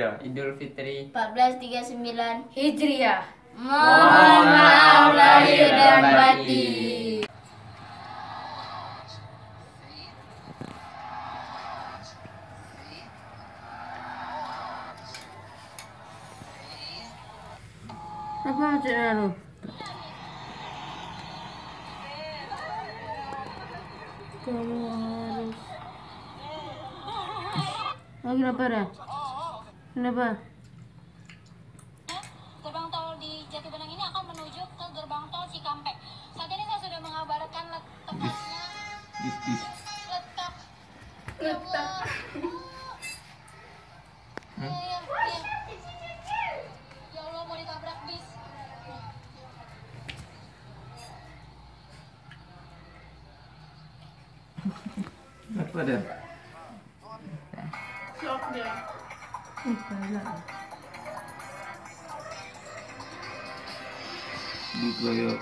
Raya Idul Fitri 1439 Hijriah. Mohon maaf lahir dan batin. Apa maksudnya lu? Kamu harus. Oh, kenapa dah? Kenapa? Gerbang tol di Jatibenang ini akan menuju ke gerbang tol Cikampek. Saat ini saya sudah mengabarkan tepatnya letak. Ya Allah, mau ditabrak bis. apa dah? Shock dia. Digoyok.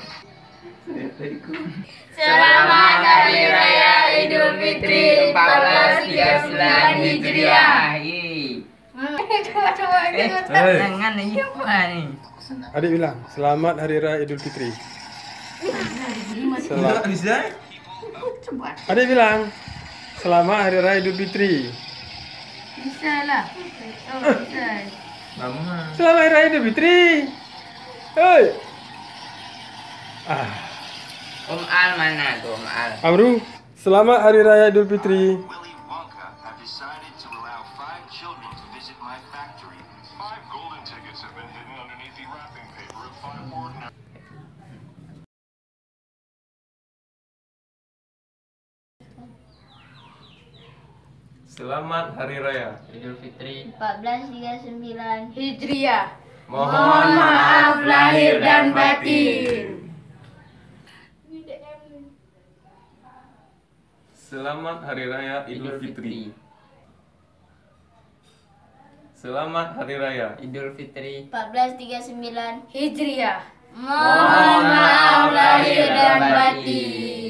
Selamat Hari Raya Idul Fitri 1439 Hijriah. Coba Jangan iya apa nih? Adik bilang, selamat Hari Raya Idul Fitri. Enggak bisa. Adik bilang, selamat Hari Raya Idul Fitri. Bisa lah. Oh, bisa. Mama. Selamat Hari Raya Idul Fitri. Hei. Om Al mana tuh Om Al? Amru, selamat Hari Raya Idul Fitri. Willy Wonka have decided to allow 5 children to visit my factory. 5 golden tickets have been hidden underneath the wrapping paper of 5 ordinary. Selamat Hari Raya Idul Fitri 1439 Hijriah. Mohon Maaf lahir dan batin. Selamat Hari Raya Idul Fitri. Selamat Hari Raya Idul Fitri 1439 Hijriah. Mohon maaf lahir dan batin.